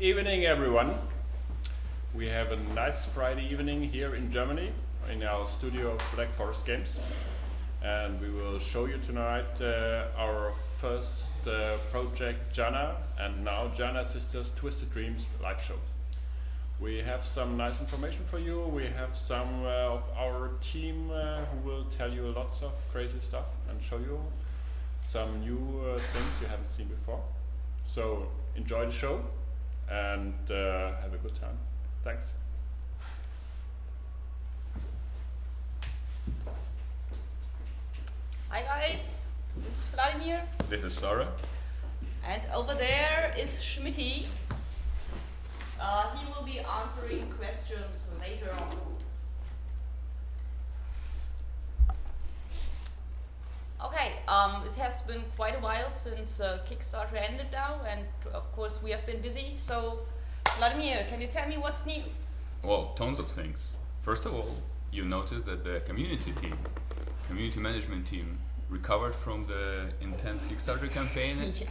evening, everyone. We have a nice Friday evening here in Germany in our studio of Black Forest Games, and we will show you tonight our first project, Giana, and now Giana Sisters Twisted Dreams live show. We have some nice information for you. We have some of our team who will tell you lots of crazy stuff and show you some new things you haven't seen before. So enjoy the show and have a good time. Thanks. Hi guys, this is Vladimir. This is Sarah. And over there is Schmitty. He will be answering questions later on. Okay, it has been quite a while since Kickstarter ended now, and of course we have been busy. So, Vladimir, can you tell me what's new? Well, tons of things. First of all, you noticed that the community management team, recovered from the intense Kickstarter campaign, Yeah.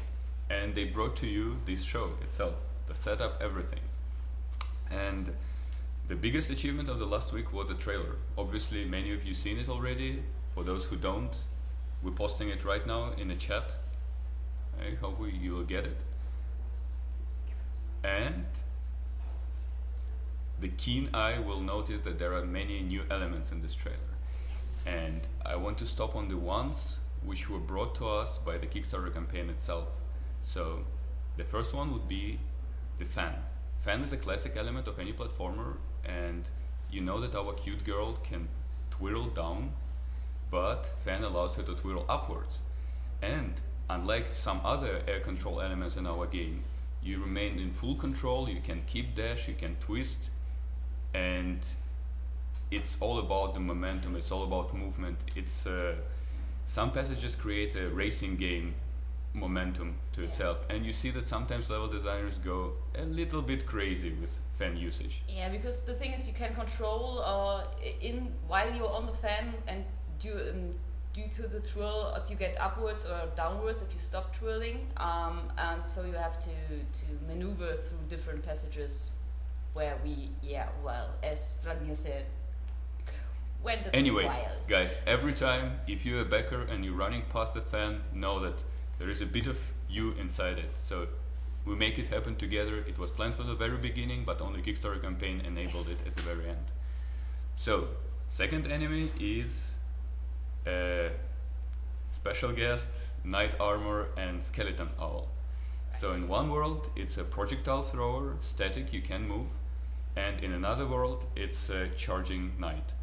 and they brought to you this show itself, the setup, everything. And the biggest achievement of the last week was the trailer. Obviously, many of you seen it already. For those who don't, we're posting it right now in the chat. I hope you will get it. And the keen eye will notice that there are many new elements in this trailer. Yes. And I want to stop on the ones which were brought to us by the Kickstarter campaign itself. So the first one would be the fan. Fan is a classic element of any platformer, and you know that our cute girl can twirl down, but fan allows her to twirl upwards. And unlike some other air control elements in our game, you remain in full control, you can keep dash, you can twist, and it's all about the momentum, it's all about movement. It's some passages create a racing game momentum to itself, and you see that sometimes level designers go a little bit crazy with fan usage. Yeah, because the thing is you can control while you're on the fan, and due to the twirl, if you get upwards or downwards, if you stop twirling, and so you have to maneuver through different passages where as Vladimir said, went a bit Anyways, wild. guys, every time if you're a backer and you're running past the fan, know that there is a bit of you inside it. So we make it happen together. It was planned from the very beginning, but only Kickstarter campaign enabled it at the very end. So, second enemy is a special guest, Knight Armor and Skeleton Owl. So in one world it's a projectile thrower, static, you can move, and in another world it's a charging knight.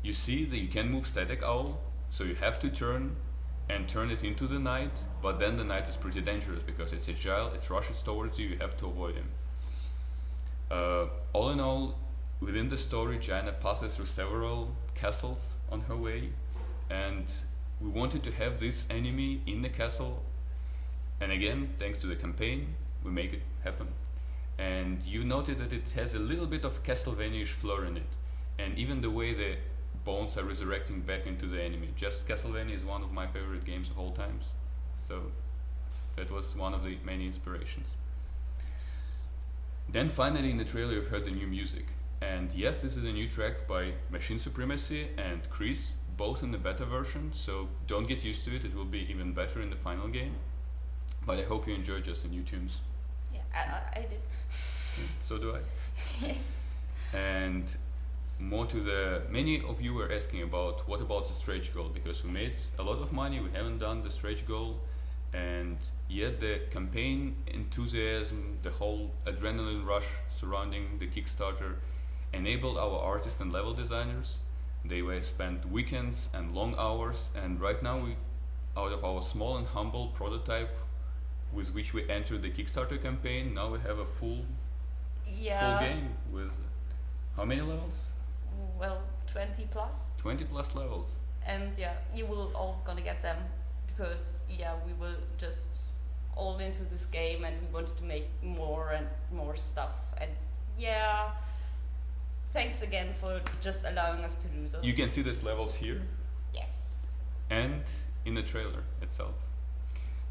You see that you can move static owl, so you have to turn it into the knight, but then the knight is pretty dangerous because it's agile, it rushes towards you, you have to avoid him. All in all, within the story, Giana passes through several castles on her way, and we wanted to have this enemy in the castle, and again, thanks to the campaign, we make it happen. And you notice that it has a little bit of Castlevania-ish flair in it, and even the way the bones are resurrecting back into the enemy. Just Castlevania is one of my favorite games of all times, so that was one of the many inspirations. Then finally in the trailer you've heard the new music, and yes, this is a new track by Machine Supremacy and Chris, both in the beta version, so don't get used to it, it will be even better in the final game, but I hope you enjoy just the new tunes. Yeah, I did. So do I. Yes. And more to the, many of you were asking about what about the stretch goal, because we made a lot of money, we haven't done the stretch goal, and yet the campaign enthusiasm, the whole adrenaline rush surrounding the Kickstarter enabled our artists and level designers. They were spent weekends and long hours, and right now we, out of our small and humble prototype with which we entered the Kickstarter campaign, now we have a full game with how many levels? Well, 20 plus. 20 plus levels. And yeah, you will all gonna get them because we will just all into this game, and we wanted to make more and more stuff. And thanks again for just allowing us to do so. You can see these levels here. Yes. And in the trailer itself.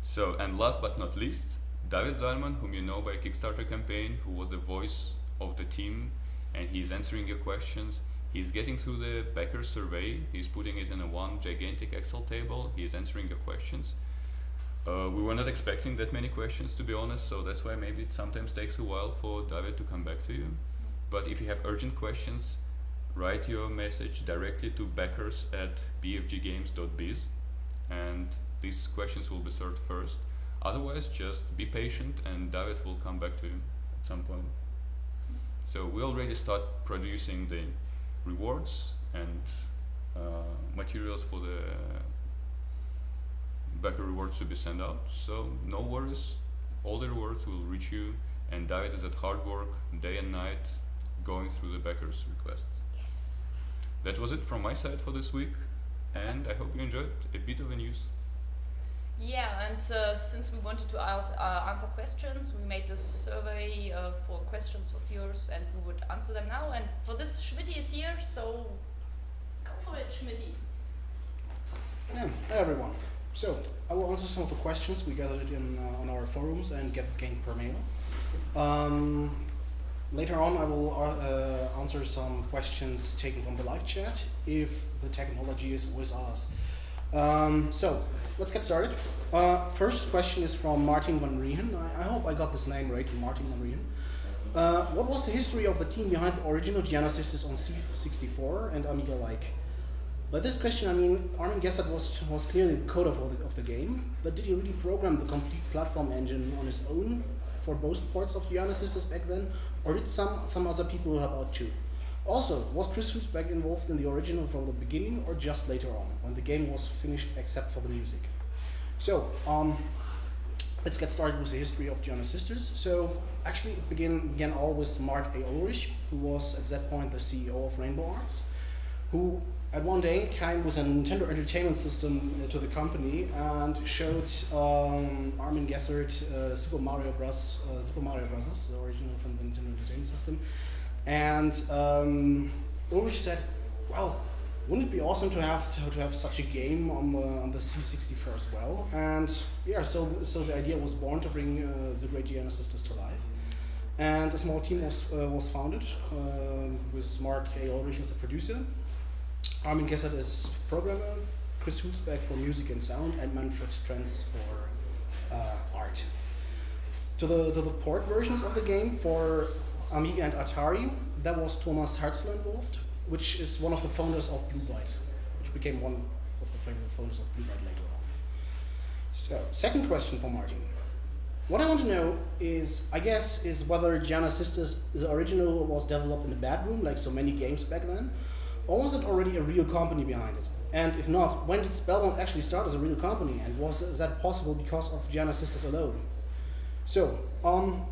So, and last but not least, David Zalman, whom you know by Kickstarter campaign, who was the voice of the team, and he's answering your questions. He's getting through the backer survey. He's putting it in a one gigantic Excel table. He's answering your questions. We were not expecting that many questions, to be honest, so that's why maybe it sometimes takes a while for David to come back to you. But if you have urgent questions, write your message directly to backers@bfggames.biz, and these questions will be served first. Otherwise, just be patient and David will come back to you at some point. So we already start producing the rewards and materials for the backer rewards to be sent out. So no worries, all the rewards will reach you, and David is at hard work day and night going through the backers' requests. Yes. That was it from my side for this week, and I hope you enjoyed a bit of the news. Yeah, and since we wanted to answer questions, we made this survey for questions of yours, and we would answer them now. And for this, Schmitty is here, so go for it, Schmitty. Yeah, hi everyone. So, I will answer some of the questions we gathered on our forums and gained per mail. Later on, I will answer some questions taken from the live chat, if the technology is with us. So, let's get started. First question is from Martin van Riehen. I hope I got this name right, Martin van Riehen. What was the history of the team behind the original Giana Sisters on C64 and Amiga-like? By this question, I mean, Armin Gessert was clearly the coder of the game, but did he really program the complete platform engine on his own for both ports of Giana Sisters back then, or did some other people help out too? Also, was Chris Hülsbeck involved in the original from the beginning, or just later on, when the game was finished except for the music? So, let's get started with the history of Giana Sisters. So, actually, it began all with Mark A. Ulrich, who was at that point the CEO of Rainbow Arts, who at one day came with a Nintendo Entertainment System to the company and showed Armin Gessert Super Mario Bros., the original from the Nintendo Entertainment System. And Ulrich said, well, wouldn't it be awesome to have such a game on the C64 as well? And yeah, so the idea was born to bring the great Giana Sisters to life. And a small team was founded with Mark A. Ulrich as the producer, Armin Gessert as programmer, Chris Hülsbeck for music and sound, and Manfred Trenz for art. To the port versions of the game for Amiga and Atari, there was Thomas Herzler involved, which is one of the founders of Blue Byte, which became one of the founders of Blue Byte later on. So, second question for Martin. What I want to know is whether Giana Sisters, the original, was developed in a bad room, like so many games back then, or was it already a real company behind it? And if not, when did Spellbound actually start as a real company, and was that possible because of Giana Sisters alone? So,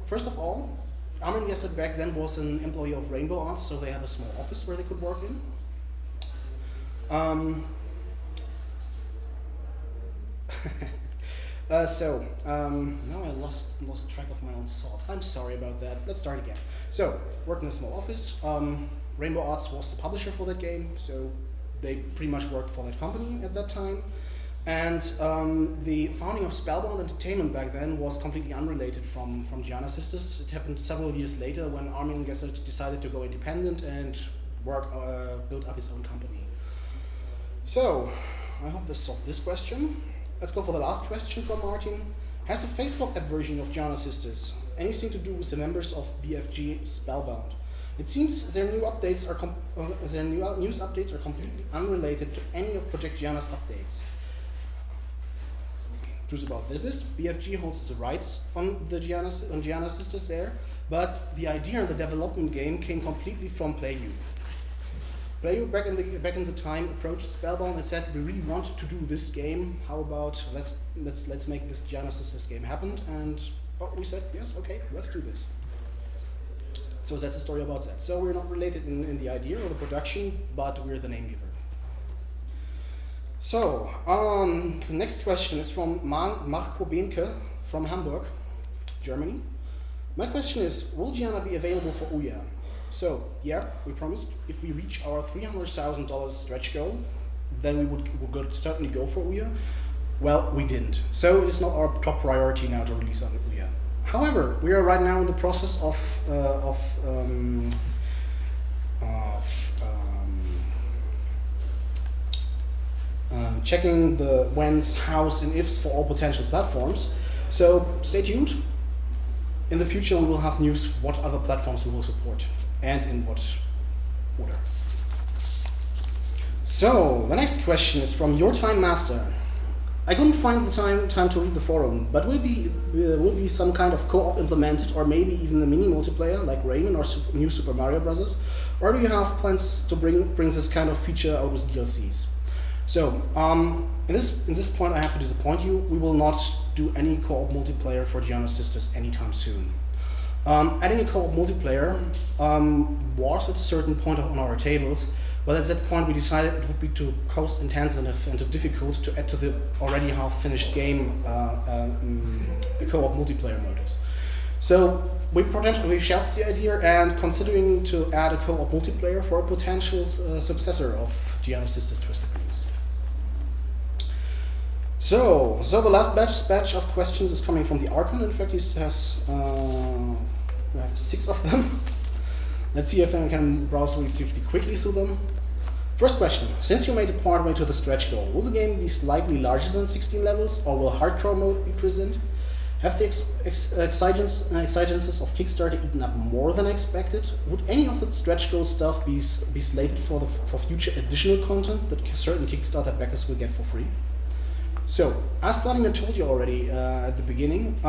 first of all, Armin Gessert back then was an employee of Rainbow Arts, so they had a small office where they could work in. Now I lost track of my own thoughts. I'm sorry about that. Let's start again. So, worked in a small office. Rainbow Arts was the publisher for that game, so they pretty much worked for that company at that time. And the founding of Spellbound Entertainment back then was completely unrelated from Giana Sisters. It happened several years later when Armin Gessert decided to go independent and build up his own company. So, I hope this solved this question. Let's go for the last question from Martin. Has the Facebook app version of Giana Sisters anything to do with the members of BFG Spellbound? It seems their news updates are completely unrelated to any of Project Giana's updates. Truth about this is, BFG holds the rights on Giana Sisters there, but the idea and the development game came completely from PlayU. PlayU back in the time approached Spellbound and said, we really want to do this game. How about let's make this Giana Sisters game happen? And we said, yes, okay, let's do this. So that's the story about that. So we're not related in the idea or the production, but we're the name giver. So, next question is from Marco Benke from Hamburg, Germany. My question is, will Giana be available for Ouya? So, yeah, we promised if we reach our $300,000 stretch goal, then we would certainly go for Ouya. Well, we didn't. So it is not our top priority now to release on Ouya. However, we are right now in the process of checking the whens, hows, and ifs for all potential platforms. So stay tuned. In the future, we will have news what other platforms we will support and in what order. So the next question is from Your Time Master. I couldn't find the time to read the forum, but will be some kind of co-op implemented, or maybe even a mini multiplayer like Rayman or New Super Mario Bros. Or do you have plans to bring this kind of feature out with DLCs? So in this point, I have to disappoint you. We will not do any co-op multiplayer for Giana Sisters anytime soon. Adding a co-op multiplayer was at a certain point on our tables, but at that point we decided it would be too cost intensive and too difficult to add to the already half finished game a co-op multiplayer modus. So we shelved the idea and considering to add a co-op multiplayer for a potential successor of Giana Sisters Twisted Dreams. So the last batch of questions is coming from the Archon. In fact, he has we have 6 of them. Let's see if I can browse relatively quickly through them. First question: since you made it partway to the stretch goal, will the game be slightly larger than 16 levels, or will hardcore mode be present? Have the exigences of Kickstarter eaten up more than expected? Would any of the stretch goal stuff be slated for future additional content that certain Kickstarter backers will get for free? So, as Vladimir told you already at the beginning,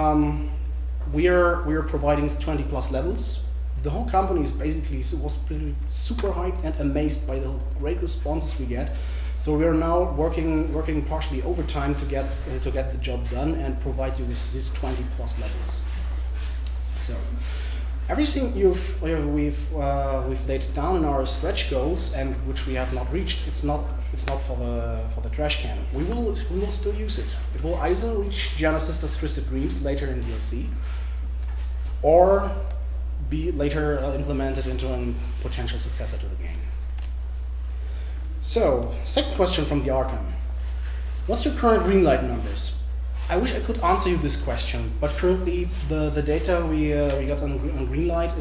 we are providing 20 plus levels. The whole company is basically was pretty super hyped and amazed by the great responses we get. So we are now working partially overtime to get the job done and provide you with these 20 plus levels. So everything we've laid down in our stretch goals and which we have not reached, it's not for the trash can. We will still use it. It will either reach Giana Sisters Twisted Dreams later in DLC, or be later implemented into a potential successor to the game. So, second question from the Archon. What's your current greenlight numbers? I wish I could answer you this question, but currently the data we got on greenlight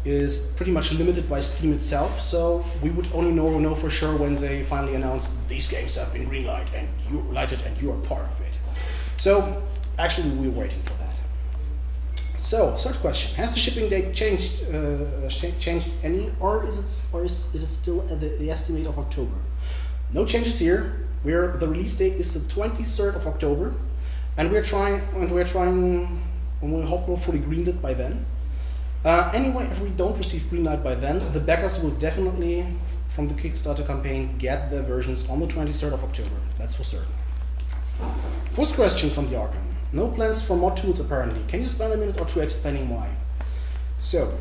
is pretty much limited by Steam itself, so we would only know for sure when they finally announce these games have been greenlight and you are part of it. So actually we're waiting for that. So third question: has the shipping date changed any, or is it still at the estimate of October? No changes here. The release date is the 23rd of October, and we're trying, and we hope we'll fully greenlit by then. Anyway, if we don't receive green light by then, the backers will definitely, from the Kickstarter campaign, get their versions on the 23rd of October. That's for certain. First question from the Archon. No plans for mod tools apparently. Can you spend a minute or two explaining why? So,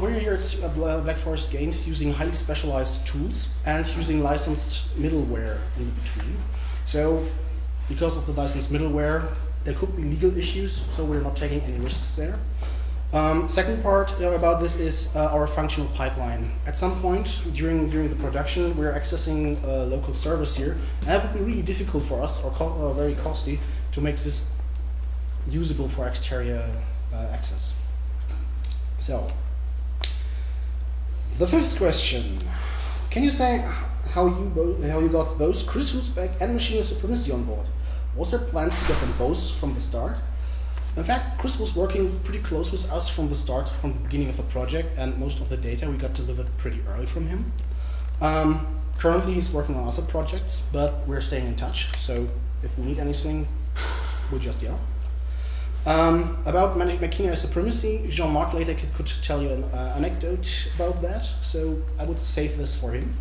we're here at Black Forest Games using highly specialized tools and using licensed middleware in between. So, because of the licensed middleware, there could be legal issues, so we're not taking any risks there. Second part about this is our functional pipeline. At some point during the production, we're accessing local servers here, and that would be really difficult for us, or very costly, to make this usable for exterior access. So, the fifth question: can you say how you got both Chris Hulsbeck and Machine Supremacy on board? Was there plans to get them both from the start? In fact, Chris was working pretty close with us from the start, from the beginning of the project, and most of the data we got delivered pretty early from him. Currently, he's working on other projects, but we're staying in touch. So if we need anything, we'll just yell. About Machina Supremacy, Jean-Marc later could tell you an anecdote about that, so I would save this for him.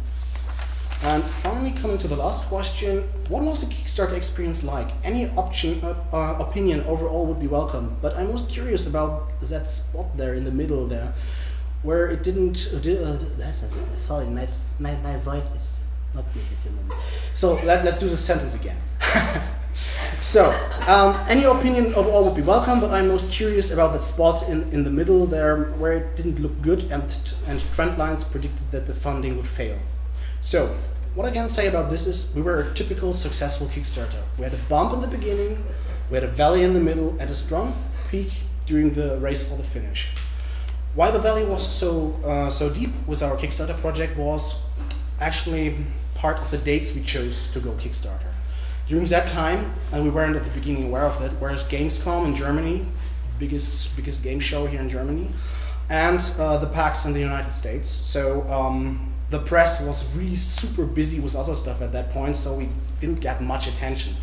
And finally, coming to the last question, what was the Kickstarter experience like? Any opinion overall would be welcome, but I'm most curious about that spot there in the middle there, where it didn't, sorry, my voice is not good at the moment. So let's do the sentence again. So, any opinion overall would be welcome, but I'm most curious about that spot in the middle there where it didn't look good and trend lines predicted that the funding would fail. So, what I can say about this is we were a typical successful Kickstarter. We had a bump in the beginning, We had a valley in the middle and a strong peak during the race for the finish. Why the valley was so deep with our Kickstarter project was actually part of the dates we chose to go Kickstarter. During that time, and we weren't at the beginning aware of that, whereas Gamescom in Germany, biggest game show here in Germany, and the PAX in the United States. So the press was really super busy with other stuff at that point, so we didn't get much attention.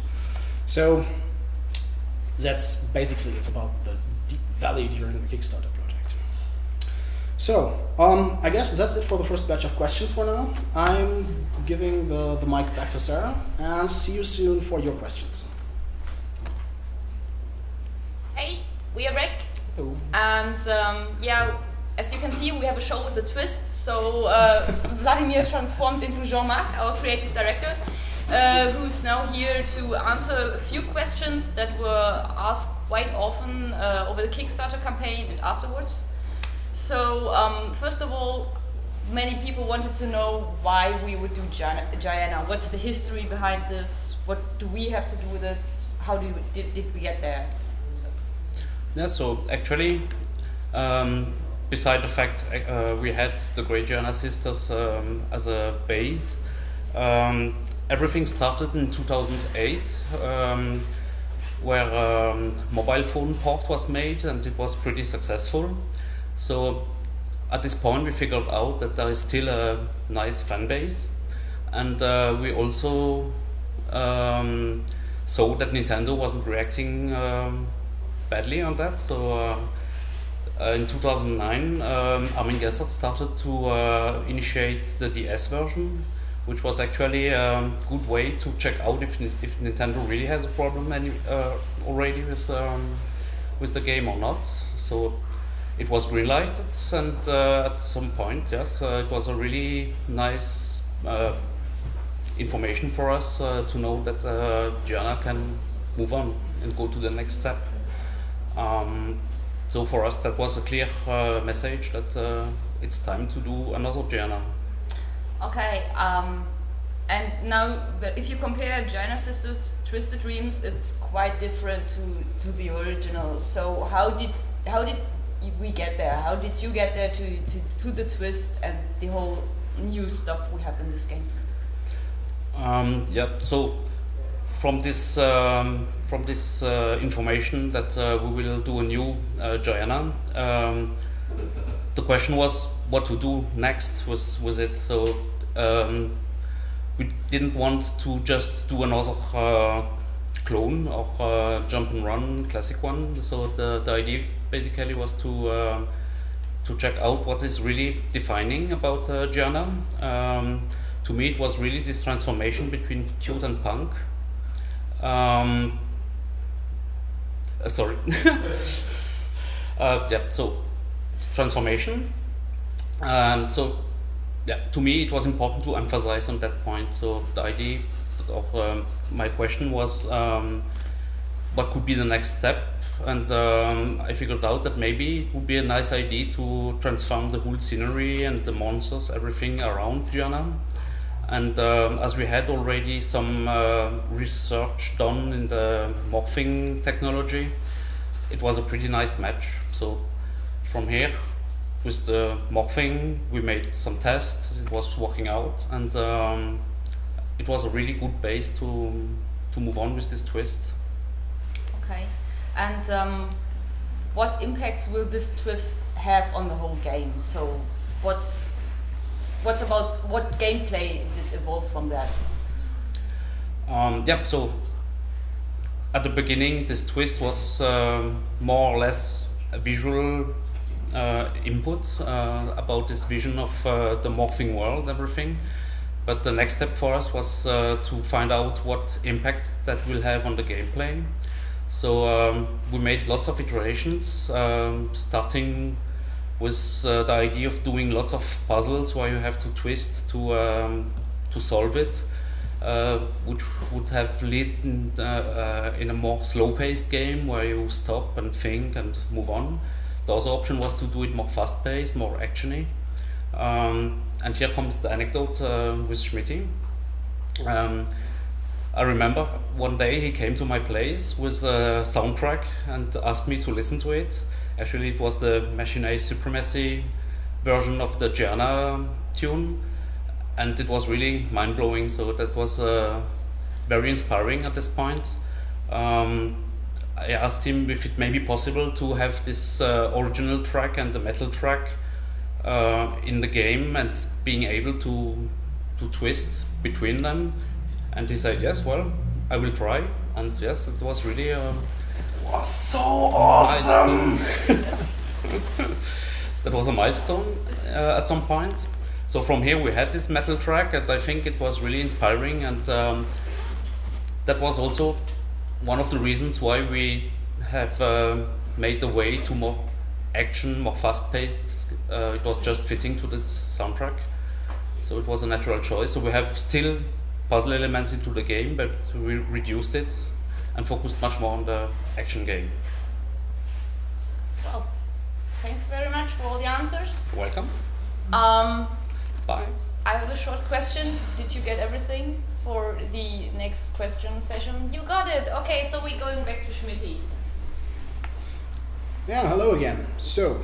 So that's basically it about the deep valley during the Kickstarter project. So I guess that's it for the first batch of questions for now. I'm giving the mic back to Sarah, and see you soon for your questions. Hey, we are back. Oh. And yeah, as you can see, we have a show with a twist. So Vladimir transformed into Jean-Marc, our creative director, who's now here to answer a few questions that were asked quite often over the Kickstarter campaign and afterwards. So first of all, many people wanted to know why we would do Giana. What's the history behind this? What do we have to do with it? How did we get there? So. Yeah, so actually, beside the fact we had the Great Giana Sisters as a base, everything started in 2008, where mobile phone port was made, and it was pretty successful. So at this point we figured out that there is still a nice fan base, and we also saw that Nintendo wasn't reacting badly on that. So in 2009 Armin Gessert started to initiate the DS version, which was actually a good way to check out if Nintendo really has a problem already with the game or not. So it was greenlighted, and at some point, yes, it was a really nice information for us to know that Giana can move on and go to the next step. So for us, that was a clear message that it's time to do another Giana. Okay, and now if you compare Giana Sisters, Twisted Dreams, it's quite different to the original. So how did we get there? How did you get there to the twist and the whole new stuff we have in this game? Yeah, so from this information that we will do a new Giana, the question was what to do next with it. So we didn't want to just do another clone or jump and run classic one. So the idea basically was to check out what is really defining about Giana. To me, it was really this transformation between cute and punk. Sorry. Yeah, so transformation. So yeah, to me it was important to emphasize on that point. So the idea of my question was what could be the next step, and I figured out that maybe it would be a nice idea to transform the whole scenery and the monsters, everything around Giana. And as we had already some research done in the morphing technology, it was a pretty nice match. So from here, with the morphing, we made some tests, it was working out, and it was a really good base to move on with this twist. Okay, and what impacts will this twist have on the whole game? So what gameplay did evolve from that? Yeah, so at the beginning this twist was more or less a visual input about this vision of the morphing world, everything. But the next step for us was to find out what impact that will have on the gameplay. So we made lots of iterations, starting with the idea of doing lots of puzzles where you have to twist to solve it, which would have led in a more slow-paced game where you stop and think and move on. The other option was to do it more fast-paced, more actiony. And here comes the anecdote with Schmitty. I remember one day he came to my place with a soundtrack and asked me to listen to it. Actually, it was the Machine Supremacy version of the Giana tune, and it was really mind-blowing. So that was very inspiring at this point. I asked him if it may be possible to have this original track and the metal track in the game and being able to twist between them. And he said, yes, well, I will try. And yes, it was really Was so awesome! that was a milestone at some point. So from here we had this metal track, and I think it was really inspiring, and that was also one of the reasons why we have made the way to more action, more fast-paced. It was just fitting to this soundtrack, so it was a natural choice. So we have still puzzle elements into the game, but we reduced it and focused much more on the action game. Well, thanks very much for all the answers. You're welcome. Bye. I have a short question. Did you get everything for the next question session? You got it. Okay, so we're going back to Schmitty. Yeah, hello again. So,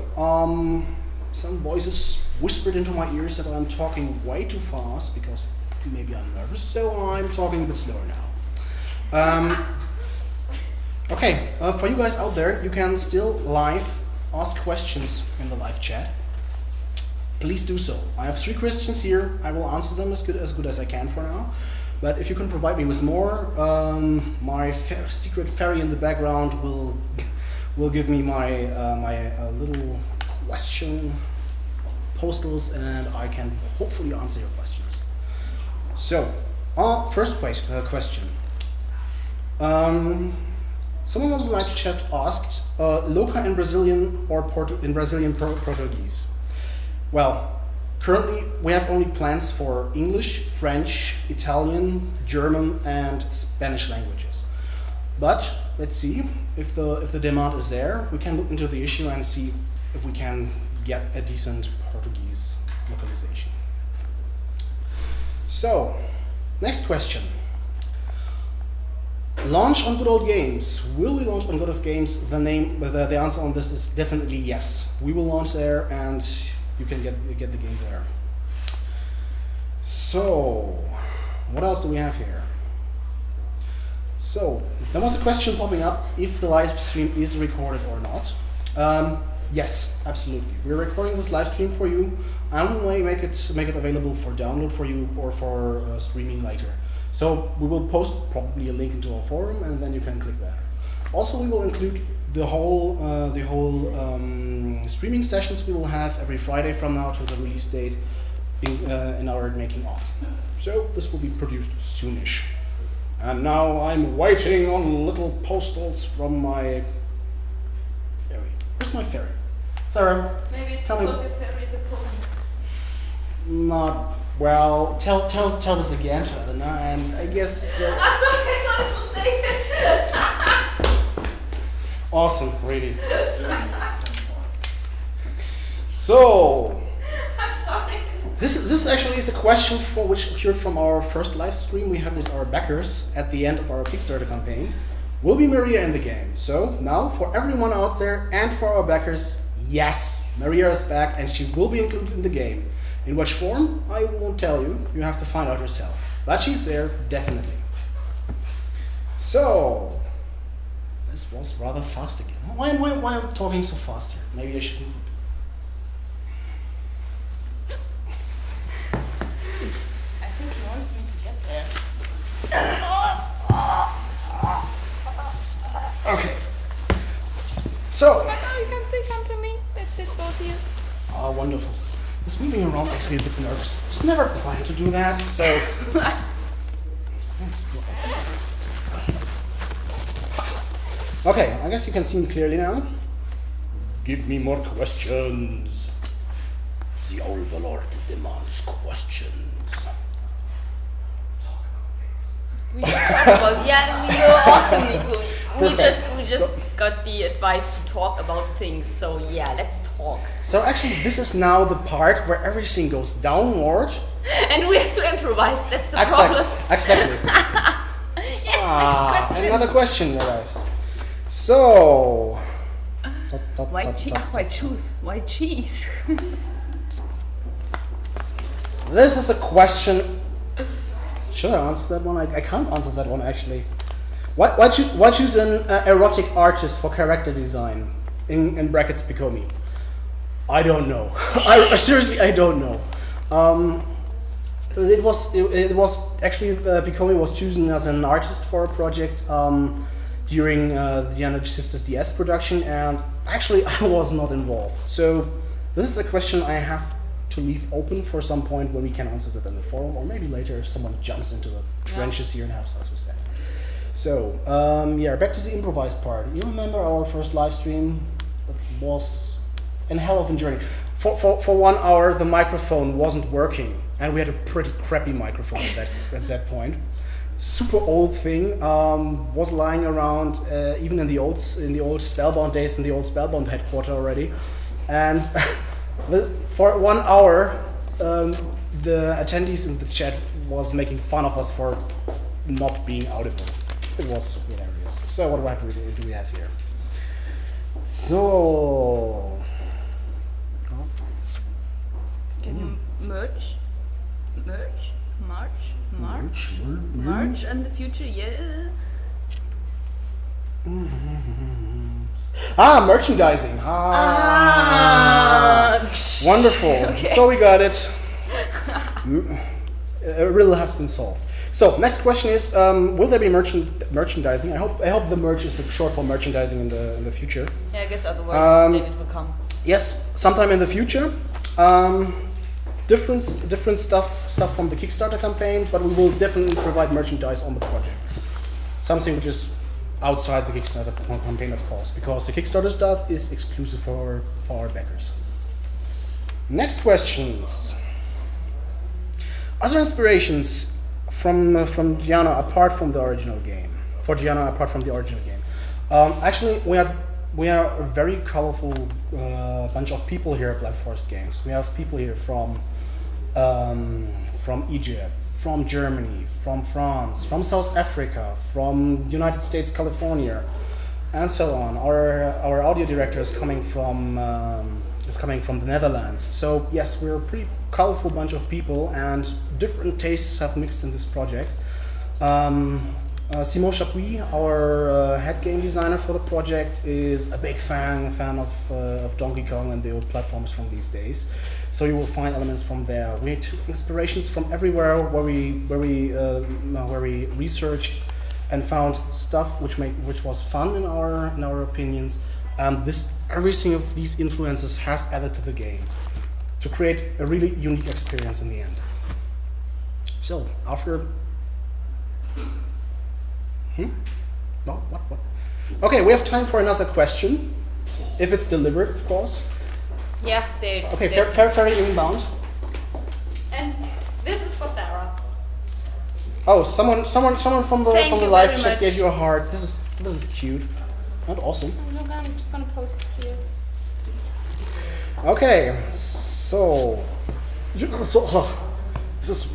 some voices whispered into my ears that I'm talking way too fast because maybe I'm nervous, so I'm talking a bit slower now. Okay, for you guys out there, you can still live ask questions in the live chat. Please do so. I have 3 questions here. I will answer them as good as I can for now. But if you can provide me with more, my secret fairy in the background will give me my little question postals, and I can hopefully answer your questions. So, first question. Someone on the live chat asked, Loca in Brazilian or Brazilian Portuguese? Well, currently we have only plans for English, French, Italian, German, and Spanish languages. But let's see if the demand is there. We can look into the issue and see if we can get a decent Portuguese localization. So, next question. Launch on Good Old Games. Will we launch on Good Old Games? The answer on this is definitely yes. We will launch there, and you can get the game there. So, what else do we have here? So, there was a question popping up if the live stream is recorded or not. Yes, absolutely. We're recording this live stream for you, and we may make it available for download for you or for streaming later. So we will post probably a link into our forum, and then you can click there. Also, we will include the whole streaming sessions we will have every Friday from now to the release date in our making of. So this will be produced soonish. And now I'm waiting on little postals from my fairy. Where's my fairy? Sarah, Maybe it's tell me. because your fairy is a pony. Not well. Tell this again to Elena, and I guess. Sorry, I thought it was David. Awesome, really. So. I'm sorry. This actually is a question for which appeared from our first live stream we had with our backers at the end of our Kickstarter campaign. Will be Maria in the game? So now for everyone out there and for our backers, yes, Maria is back and she will be included in the game. In which form, I won't tell you. You have to find out yourself. But she's there, definitely. So, this was rather fast again. Why am I talking so fast here? Maybe I should move I think he wants me to get there. Okay. So. But now you can say come to me. That's it, both of you. Oh, wonderful. This moving around makes me a bit nervous. I was never planned to do that, so. Okay, I guess you can see me clearly now. Give me more questions. The Overlord demands questions. Well, yeah, you're awesome, Nico. We Perfect. just got the advice to talk about things, so yeah, let's talk. So actually, this is now the part where everything goes downward. And we have to improvise, that's the problem. Exactly. next question. Another question arrives. So. White cheese. White cheese. White cheese. This is a question. Should I answer that one? I can't answer that one actually. Why choose an erotic artist for character design? In brackets, Picomi. I don't know. Seriously, I don't know. It was actually Picomi was chosen as an artist for a project during the Giana Sisters DS production, and actually I was not involved. So this is a question I have to leave open for some point when we can answer that in the forum, or maybe later if someone jumps into the trenches here and helps us with that. So yeah, back to the improvised part. You remember our first live stream? That was in hell of a journey. For 1 hour the microphone wasn't working, and we had a pretty crappy microphone at that point. Super old thing, was lying around even in the old Spellbound days, in the old Spellbound headquarter already, and for 1 hour the attendees in the chat was making fun of us for not being audible. It was hilarious. So what do we have here? So Merch in the future, yeah. Merchandising. Wonderful. Okay. So we got it. A riddle has been solved. So next question is: will there be merchandising? I hope the merch is short for merchandising in the future. Yeah, I guess otherwise David will come. Yes, sometime in the future. Different stuff from the Kickstarter campaign, but we will definitely provide merchandise on the project. Something which is outside the Kickstarter campaign, of course, because the Kickstarter stuff is exclusive for our backers. Next questions. Other inspirations from Giana apart from the original game? For Giana apart from the original game, actually we are a very colorful bunch of people here at Black Forest Games. We have people here from Egypt, from Germany, from France, from South Africa, from the United States, California, and so on. Our audio director is coming from the Netherlands. So yes, we're a pretty colorful bunch of people, and different tastes have mixed in this project. Simon Chapuis, our head game designer for the project, is a big fan of Donkey Kong and the old platforms from these days. So you will find elements from there. We took inspirations from everywhere where we researched and found stuff which was fun in our opinions. And every single of these influences has added to the game to create a really unique experience in the end. So after. No, what? Okay, we have time for another question, if it's delivered, of course. Yeah, they. Okay, ferry inbound. And this is for Sarah. Oh, someone from the Thank you live very chat much. gave you a heart. This is cute and awesome. Look, I'm just gonna post it here. Okay, so this is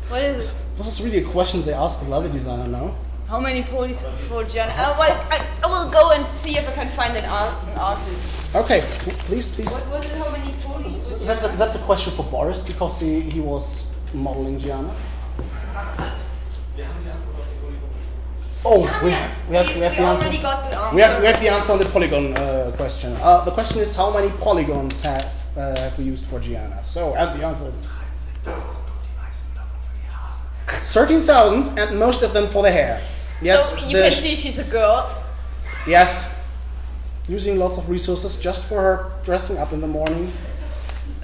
What is it? this is really a question they ask the level designer now. How many polis for Giana? Well, I will go and see if I can find an artist. Okay, please. What was it? How many polis? That's a question for Boris because he was modeling Giana. Oh, we have the answer. already got the answer. We have the answer on the polygon question. The question is how many polygons have we used for Giana? So, and the answer is 13,000, and most of them for the hair. Yes, so you can see she's a girl. Yes, using lots of resources just for her dressing up in the morning.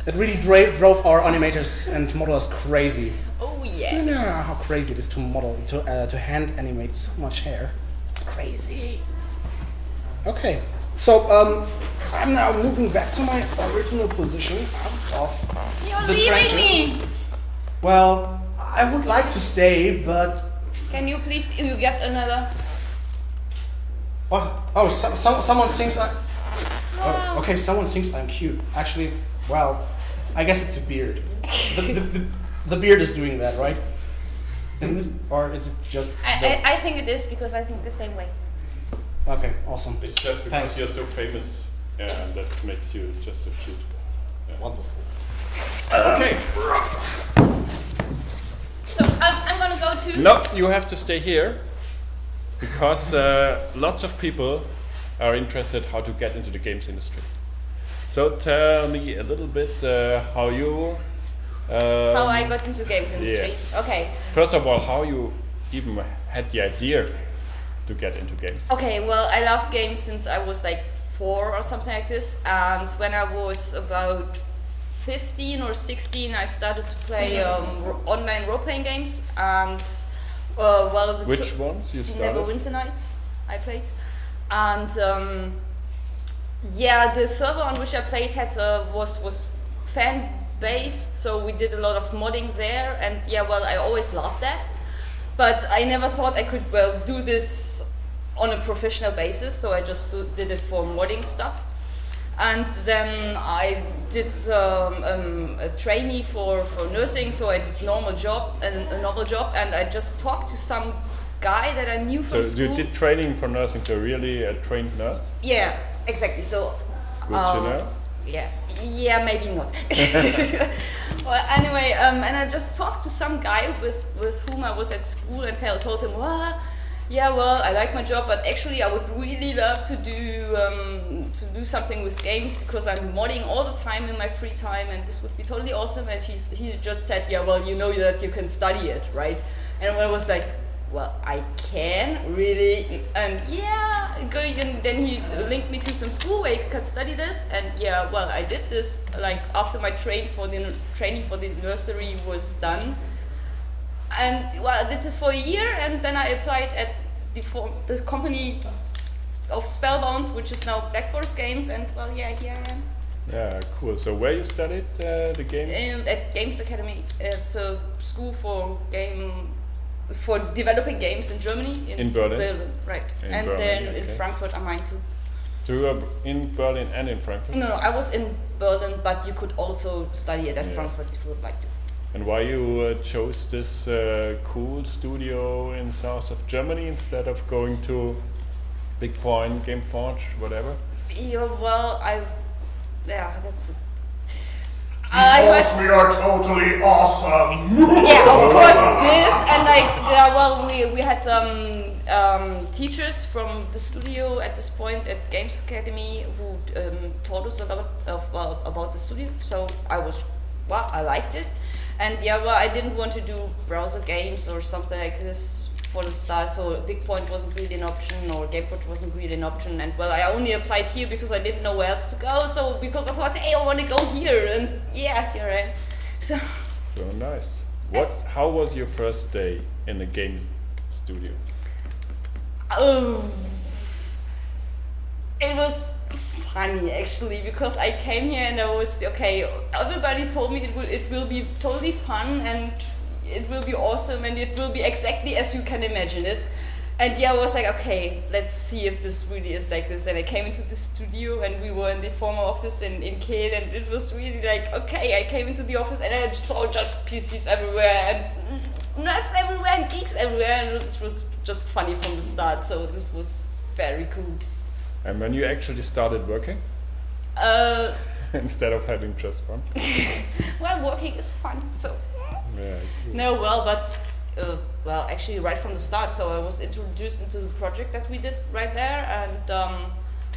It really drove our animators and modelers crazy. Oh yeah. You know how crazy it is to model, to hand animate so much hair. It's crazy. Okay, so I'm now moving back to my original position out of You're the leaving trenches. me. Well, I would like to stay, but Can you please you get another? Someone thinks okay, someone thinks I'm cute. Actually, well, I guess it's a beard. The beard is doing that, right? Isn't it? Or is it just... I think it is because I think the same way. Okay, awesome. It's just because Thanks. you're so famous, and Yes. that makes you just so cute. Yeah. Wonderful. Okay. So I'm gonna go to. No, you have to stay here because lots of people are interested how to get into the games industry. So tell me a little bit how you. How I got into games industry. yes. Okay. First of all, how you even had the idea to get into games. Okay. Well, I love games since I was like 4 or something like this, and when I was about 15 or 16, I started to play online role-playing games, and well, Which ones you started? Neverwinter Nights I played, and yeah, the server on which I played had was fan based, so we did a lot of modding there, and yeah, well, I always loved that, but I never thought I could do this on a professional basis, so I just did it for modding stuff. And then I did a trainee for nursing, so I did a normal job, and I just talked to some guy that I knew from So school. you did training for nursing, so really a trained nurse? Yeah, exactly. So Good to know. yeah, maybe not. Well, anyway, and I just talked to some guy with whom I was at school and told him, well, yeah, well, I like my job, but actually I would really love to do something with games because I'm modding all the time in my free time, and this would be totally awesome. And he just said, yeah, well, you know that you can study it, right? And I was like, well, I can really, and yeah, and then he linked me to some school where you can study this, and yeah, well, I did this like after my training for the nursery was done. And well, I did this for a year, and then I applied at the company of Spellbound, which is now Black Forest Games, and well, yeah, here I am. Yeah, cool. So where you studied the game? At Games Academy. It's a school for developing games in Germany. In Berlin? Right. In and Berlin, then okay. in Frankfurt am I too. So you were in Berlin and in Frankfurt? No, I was in Berlin, but you could also study it at Yeah. Frankfurt if you would like to. And why you chose this cool studio in south of Germany instead of going to Big Point, Gameforge, whatever? Yeah, well, that's. Because we are totally awesome! Yeah, of course, this and well, we had teachers from the studio at this point at Games Academy who taught us a lot about the studio. So I liked it, and yeah, well, I didn't want to do browser games or something like this for the start. So Big Point wasn't really an option, or Gameforge wasn't really an option, and well, I only applied here because I didn't know where else to go. So because I thought, hey, I want to go here, and yeah, here I am. So nice. Yes. How was your first day in a game studio? Oh, it was funny actually, because I came here and I was okay. Everybody told me it will be totally fun and it will be awesome and it will be exactly as you can imagine it. And yeah, I was like, okay, let's see if this really is like this. And I came into the studio and we were in the former office in Kiel, and it was really like, okay, I came into the office and I saw just PCs everywhere and nuts everywhere and geeks everywhere, and it was just funny from the start. So this was very cool. And when you actually started working? Instead of having just fun? Well, working is fun, so. Yeah, cool. No, well, but well, actually, right from the start. So I was introduced into the project that we did right there, and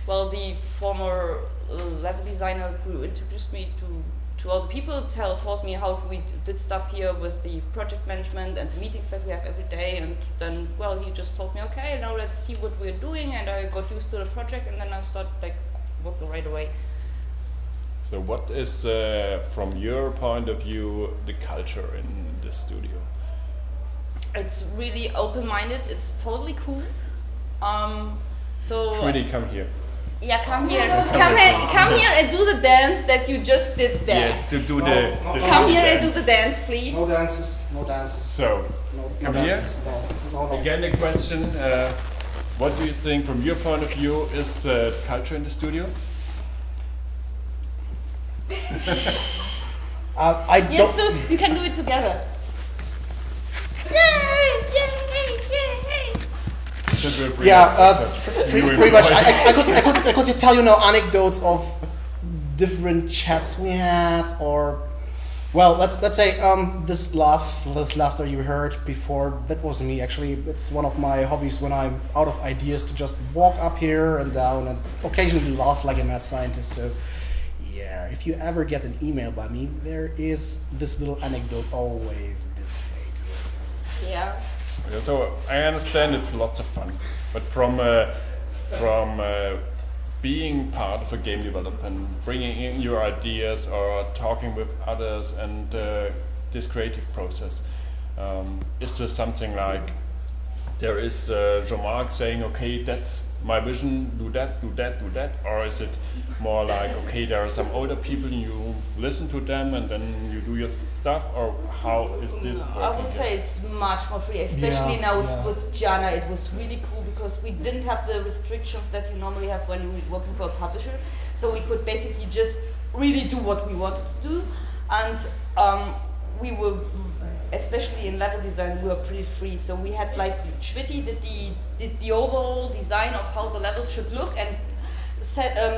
well, the former level designer who introduced me to all the people taught me how we did stuff here with the project management and the meetings that we have every day. And then, well, he just told me, okay, now let's see what we're doing, and I got used to the project, and then I started like working right away. So what is, from your point of view, the culture in the studio? It's really open-minded. It's totally cool. So Really, come here. yeah, come here, Come come here and do the dance that you just did there. Yeah, to do No, the no. Come here and dance. do the dance, please. No dances, no dances. So, No Come here. dances. No. again the question, what do you think from your point of view is culture in the studio? I Yeah, don't. so you can do it together. Yay! Should we bring Yeah, up pretty much. I could tell you now anecdotes of different chats we had, or well, let's say this laughter you heard before, that was me actually. It's one of my hobbies when I'm out of ideas to just walk up here and down and occasionally laugh like a mad scientist. So yeah, if you ever get an email by me, there is this little anecdote always displayed. Yeah. Yeah, so I understand it's lots of fun, but from being part of a game development, bringing in your ideas or talking with others, and this creative process, is there something like there is Jean-Marc saying, okay, that's my vision, do that, do that, do that, or is it more like, okay, there are some older people, you listen to them and then you do your stuff, or how is this working? I would say it's much more free, especially now with Giana. It was really cool because we didn't have the restrictions that you normally have when you're working for a publisher, so we could basically just really do what we wanted to do, and we were, especially in level design, we were pretty free. So we had like Schwitty did the overall design of how the levels should look, and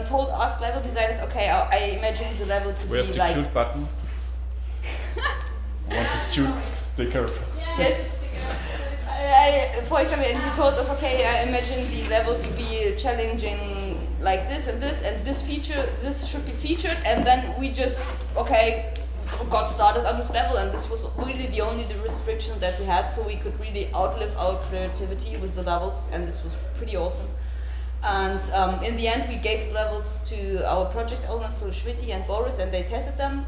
told us level designers, okay, I imagine the level to Where's be the like. shoot button? I want to shoot sticker. Yes. For example, and he told us, okay, I imagine the level to be challenging like this, and this feature, this should be featured, and then we just, okay, got started on this level, and this was really the only restriction that we had, so we could really outlive our creativity with the levels, and this was pretty awesome. And in the end, we gave the levels to our project owners, so Schwitty and Boris, and they tested them,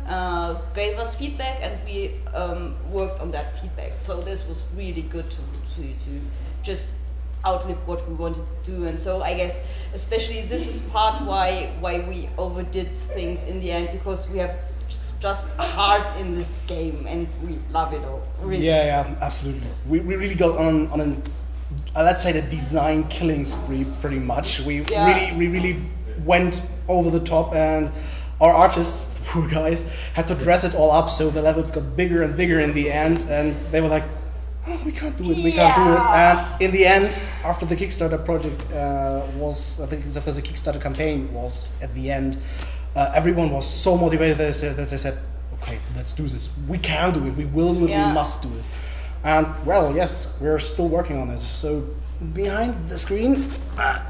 gave us feedback, and we worked on that feedback. So this was really good to just outlive what we wanted to do. And so I guess especially this is part why we overdid things in the end, because we have just heart in this game and we love it all. Really. Yeah, absolutely. We really got on an let's say the design killing spree pretty much. We really went over the top, and our artists, the poor guys, had to dress it all up so the levels got bigger and bigger in the end, and they were like, oh, we can't do it. And in the end, after the Kickstarter project was, I think after the Kickstarter campaign was at the end, everyone was so motivated that they said, okay, let's do this. We can do it. We will do it. We must do it. And well, yes, we're still working on it. So behind the screen,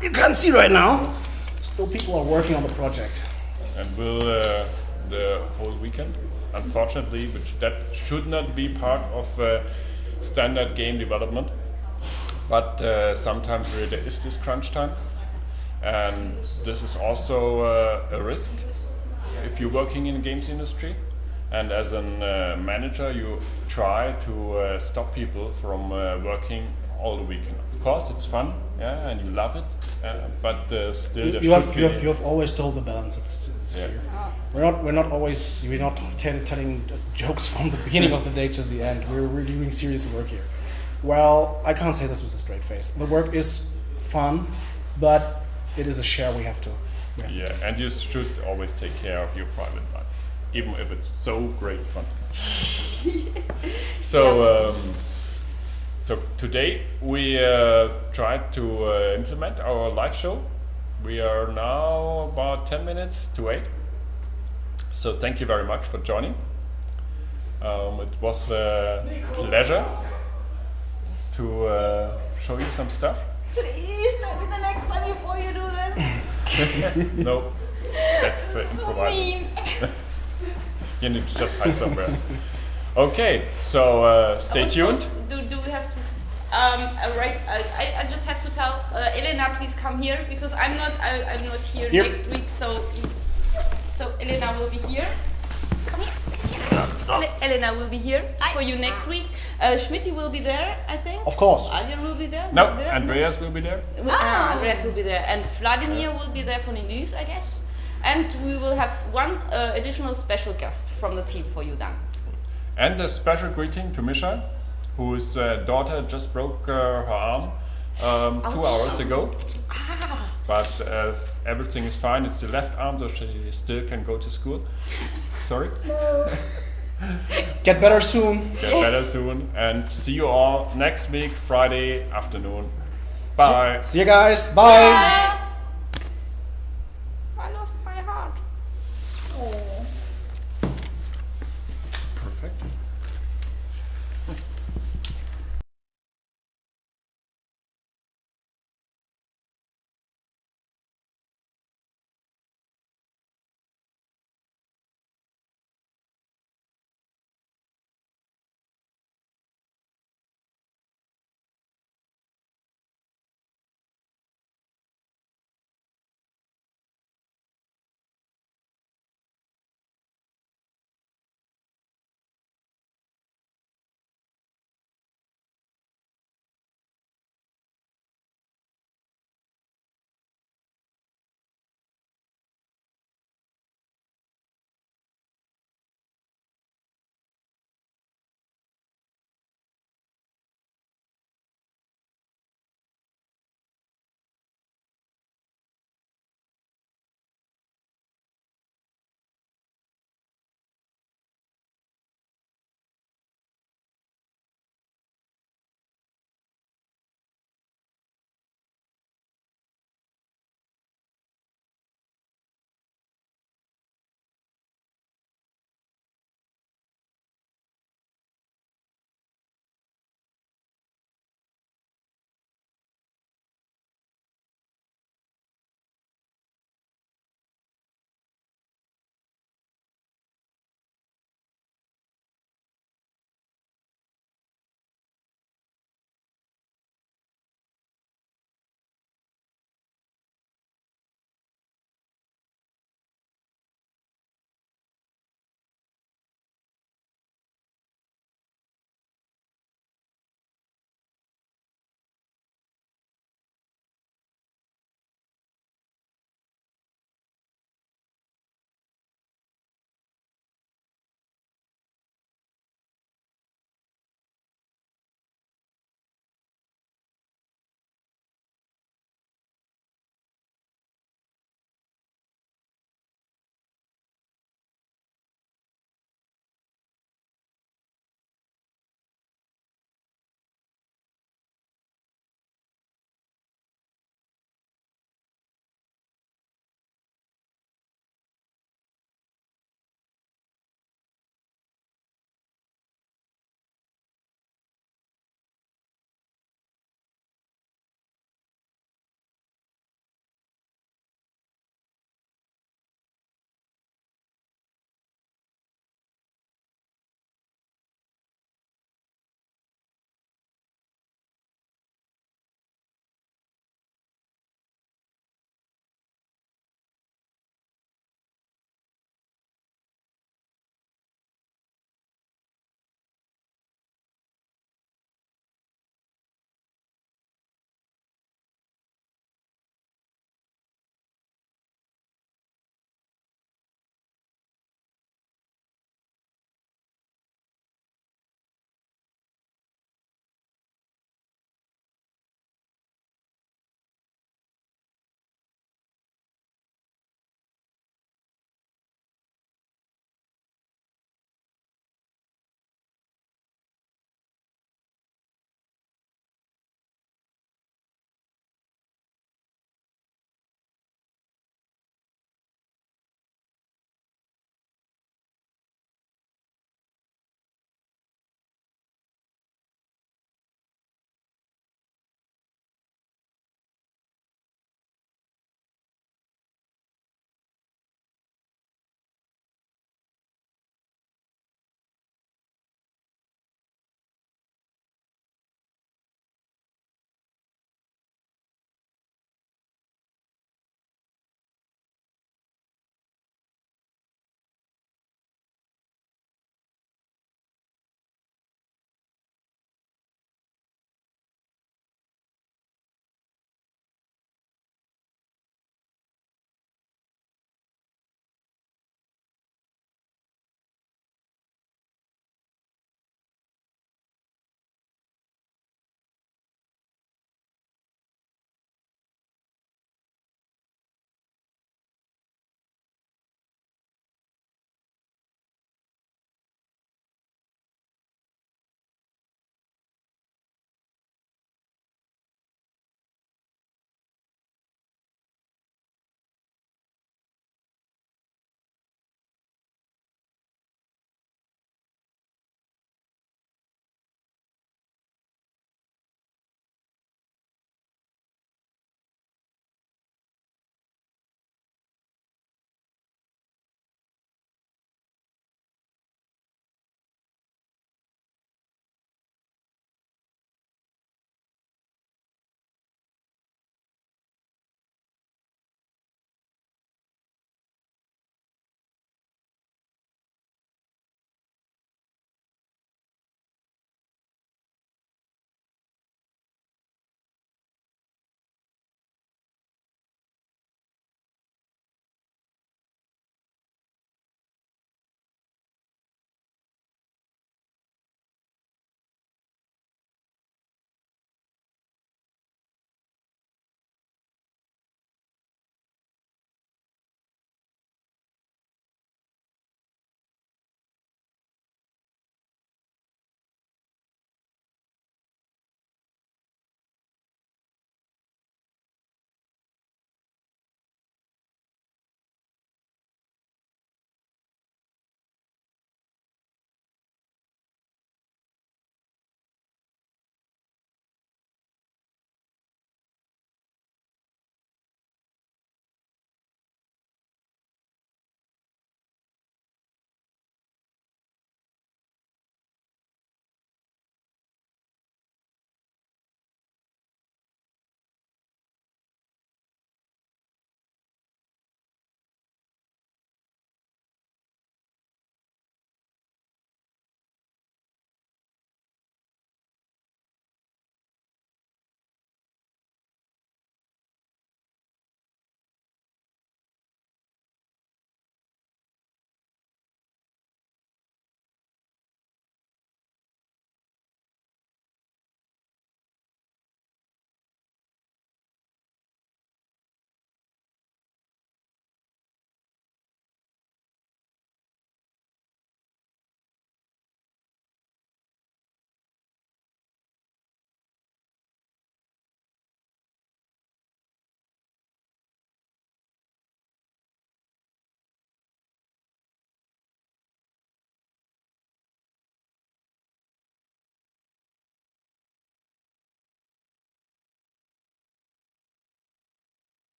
you can't see right now, still people are working on the project. And will the whole weekend, unfortunately, which that should not be part of standard game development, but sometimes really there is this crunch time, and this is also a risk if you're working in the games industry. And as a manager, you try to stop people from working all the weekend. Of course, it's fun, yeah, and you love it, but still there you have always told the balance. It's clear. We're not telling jokes from the beginning of the day to the end. We're doing serious work here. Well, I can't say this with a straight face. The work is fun, but it is a share we have to. And you should always take care of your private life, even if it's so great fun. So today we tried to implement our live show. We are now about 10 minutes to 8. So thank you very much for joining. It was a pleasure to show you some stuff. Please tell me the next time before you do this. No, that's improvised. You need to just hide somewhere. Okay, so stay tuned. Do we have to? I just have to tell Elena, please come here, because I'm not here next week. So Elena will be here. Come here. Elena will be here for you next week. Schmitty will be there, I think. Of course. Adrian will be there. No, Andreas will be there. Andreas will be there, and Vladimir will be there for the news, I guess. And we will have one additional special guest from the team for you then. And a special greeting to Misha, whose daughter just broke her arm 2 hours ago. But everything is fine. It's the left arm, so she still can go to school. Sorry. Get better soon. Get better soon. And see you all next week, Friday afternoon. Bye. See you guys. Bye. Bye.